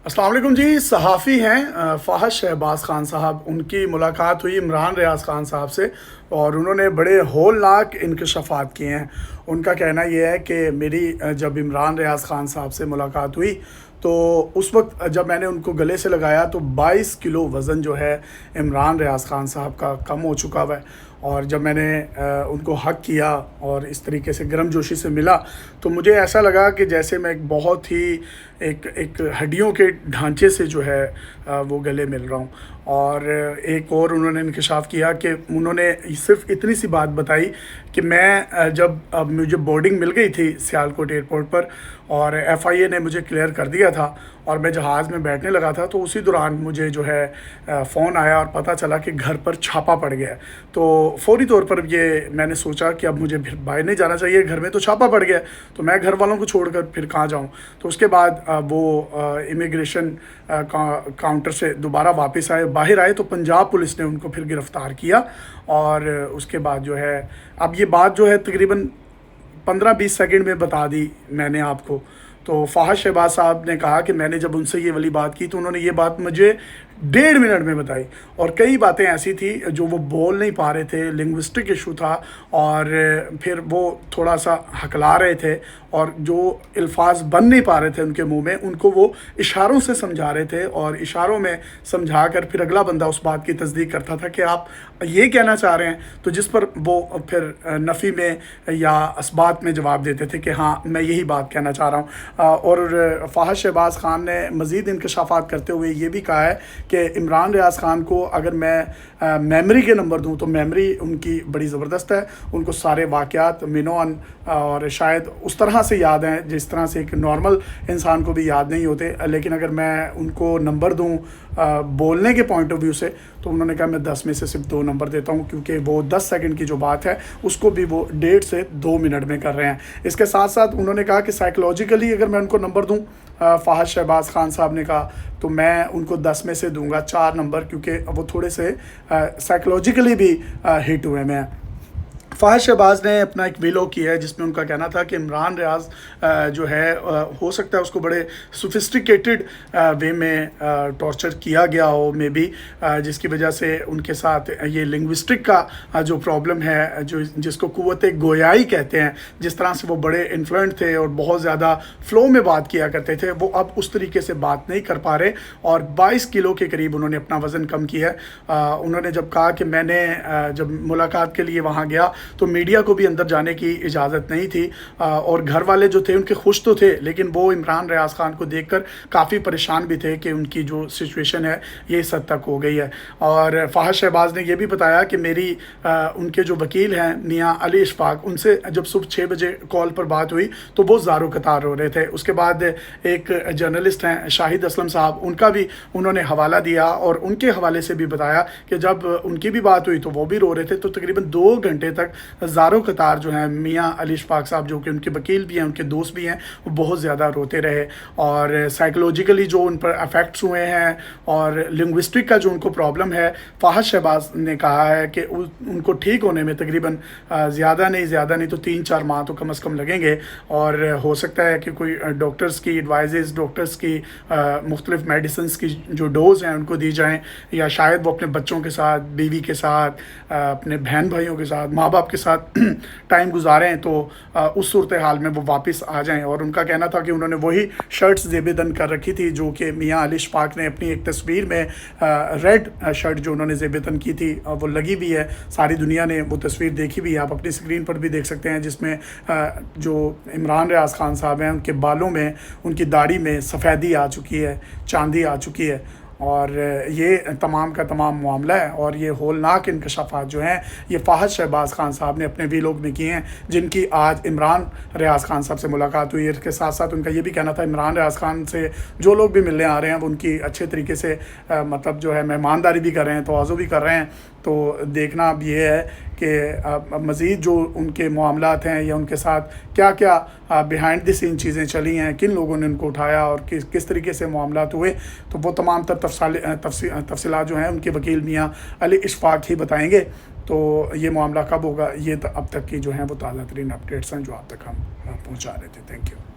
अस्सलाम वालेकुम जी। सहाफ़ी हैं फ़ाहद शहबाज ख़ान साहब, उनकी मुलाकात हुई इमरान रियाज़ ख़ान साहब से और उन्होंने बड़े होलनाक इंकशाफ़ात किए हैं। उनका कहना ये है कि मेरी जब इमरान रियाज़ ख़ान साहब से मुलाकात हुई तो उस वक्त जब मैंने उनको गले से लगाया तो 22 किलो वज़न जो है इमरान रियाज़ ख़ान साहब का कम हो चुका हुआ है। और जब मैंने उनको हग किया और इस तरीके से गर्मजोशी से मिला तो मुझे ऐसा लगा कि जैसे मैं एक बहुत ही एक हड्डियों के ढांचे से जो है वो गले मिल रहा हूँ। और एक और उन्होंने इंकशाफ किया कि उन्होंने सिर्फ इतनी सी बात बताई कि मैं जब मुझे बोर्डिंग मिल गई थी सियालकोट एयरपोर्ट पर और FIA ने मुझे क्लियर कर दिया था और मैं जहाज़ में बैठने लगा था तो उसी दौरान मुझे जो है फ़ोन आया और पता चला कि घर पर छापा पड़ गया। तो फ़ौरी तौर पर ये मैंने सोचा कि अब मुझे फिर बाहर नहीं जाना चाहिए, घर में तो छापा पड़ गया तो मैं घर वालों को छोड़कर फिर कहाँ जाऊँ। तो उसके बाद वो इमिग्रेशन काउंटर से दोबारा वापस आए, बाहर आए तो पंजाब पुलिस ने उनको फिर गिरफ़्तार किया। और उसके बाद जो है अब ये बात जो है तकरीबन 15-20 सेकंड में बता दी मैंने आपको। तो फ़ाहद शहबाज साहब ने कहा कि मैंने जब उनसे ये वाली बात की तो उन्होंने ये बात मुझे 1.5 मिनट में बताई और कई बातें ऐसी थी जो वो बोल नहीं पा रहे थे, लिंग्विस्टिक इशू था और फिर वो थोड़ा सा हकला रहे थे और जो अल्फाज बन नहीं पा रहे थे उनके मुंह में, उनको वो इशारों से समझा रहे थे और इशारों में समझा कर फिर अगला बंदा उस बात की तस्दीक करता था कि आप ये कहना चाह रहे हैं, तो जिस पर वो फिर नफ़ी में या असबात में जवाब देते थे कि हाँ मैं यही बात कहना चाह रहा हूँ। और फ़ाहद शहबाज ख़ान ने मज़ीद इंकशाफ़ात करते हुए ये भी कहा है कि इमरान रियाज़ ख़ान को अगर मैं मेमोरी के नंबर दूं तो मेमोरी उनकी बड़ी ज़बरदस्त है, उनको सारे वाक़यात मिनोअन और शायद उस तरह से याद हैं जिस तरह से एक नॉर्मल इंसान को भी याद नहीं होते। लेकिन अगर मैं उनको नंबर दूं बोलने के पॉइंट ऑफ व्यू से तो उन्होंने कहा मैं 10 में से सिर्फ 2 नंबर देता हूं, क्योंकि वो 10 सेकंड की जो बात है उसको भी वो 1.5 से 2 मिनट में कर रहे हैं। इसके साथ साथ उन्होंने कहा कि साइकोलॉजिकली अगर मैं उनको नंबर दूं, फ़ाहद शहबाज ख़ान साहब ने कहा, तो मैं उनको 10 में से दूंगा 4 नंबर, क्योंकि वो थोड़े से साइकोलॉजिकली भी हिट हुए हैं। फ़ाहद शहबाज ने अपना एक व्लॉग किया है जिसमें उनका कहना था कि इमरान रियाज़ जो है हो सकता है उसको बड़े सोफिस्टिकेटेड वे में टॉर्चर किया गया हो मे बी, जिसकी वजह से उनके साथ ये लिंग्विस्टिक का जो प्रॉब्लम है, जो जिसको क़ुव्वत गोयाई कहते हैं, जिस तरह से वो बड़े इन्फ्लुएंट थे और बहुत ज़्यादा फ़्लो में बात किया करते थे, वो अब उस तरीके से बात नहीं कर पा रहे और 22 किलो के करीब उन्होंने अपना वज़न कम किया है। उन्होंने जब कहा कि मैंने जब मुलाकात के लिए वहाँ गया तो मीडिया को भी अंदर जाने की इजाज़त नहीं थी और घर वाले जो थे उनके खुश तो थे, लेकिन वो इमरान रियाज़ ख़ान को देखकर काफ़ी परेशान भी थे कि उनकी जो सिचुएशन है ये इस हद तक हो गई है। और फ़ाहद शहबाज ने यह भी बताया कि मेरी उनके जो वकील हैं मियाँ अली इशफाक, उनसे जब सुबह 6 बजे कॉल पर बात हुई तो वो ज़ारो कतार रो रहे थे। उसके बाद एक जर्नलिस्ट हैं शाहिद असलम साहब, उनका भी उन्होंने हवाला दिया और उनके हवाले से भी बताया कि जब उनकी भी बात हुई तो वो भी रो रहे थे। तो तकरीबन 2 घंटे तक ज़ारो कतार जो हैं मियाँ अली इशफाक साहब, जो कि उनके वकील भी हैं, उनके दोस्त भी हैं, वो बहुत ज़्यादा रोते रहे। और साइकोलॉजिकली जो उन पर अफेक्ट्स हुए हैं और लिंग्विस्टिक का जो उनको प्रॉब्लम है, फ़ाहद शहबाज ने कहा है कि उनको ठीक होने में तकरीबन ज़्यादा नहीं तो 3-4 माह तो कम से कम लगेंगे। और हो सकता है कि कोई डॉक्टर्स की एडवाइजेज़, डॉक्टर्स की मुख्तलिफ मेडिसिन्स की जो डोज़ हैं उनको दी जाएँ, या शायद वो अपने बच्चों के साथ, बीवी के साथ, अपने बहन भाइयों के साथ, माँ बाप के साथ टाइम गुजारें तो उस सूरत हाल में वो वापस आ जाएं। और उनका कहना था कि उन्होंने वही शर्ट्स ज़ेबेदन कर रखी थी जो कि मियाँ अली इशफाक ने अपनी एक तस्वीर में रेड शर्ट जो उन्होंने ज़ेबेदन की थी वो लगी भी है, सारी दुनिया ने वो तस्वीर देखी भी है, आप अपनी स्क्रीन पर भी देख सकते हैं, जिसमें जो इमरान रियाज़ ख़ान साहब हैं उनके बालों में, उनकी दाढ़ी में सफ़ेदी आ चुकी है, चांदी आ चुकी है। और ये तमाम का तमाम मामला है और ये होलनाक इंकशाफात जो हैं ये फ़ाहद शहबाज ख़ान साहब ने अपने व्लॉग में किए हैं, जिनकी आज इमरान रियाज़ ख़ान साहब से मुलाकात हुई है। इसके साथ साथ उनका ये भी कहना था इमरान रियाज़ ख़ान से जो लोग भी मिलने आ रहे हैं वो उनकी अच्छे तरीके से मतलब जो है मेहमानदारी भी कर रहे हैं, तवाज़ो भी कर रहे हैं। तो देखना अब ये है कि मज़ीद जो उनके मामलात हैं या उनके साथ क्या क्या बिहाइंड द सीन चीज़ें चली हैं, किन लोगों ने उनको उठाया और किस तरीके से मामलात हुए, तो वो तमाम तफसीलात जो हैं उनके वकील मियाँ अली इशफाक ही बताएंगे। तो ये मामला कब होगा, ये अब तक की जो हैं वो ताज़ा तरीन अपडेट्स हैं जो आप तक हम पहुँचा रहे थे। Thank you.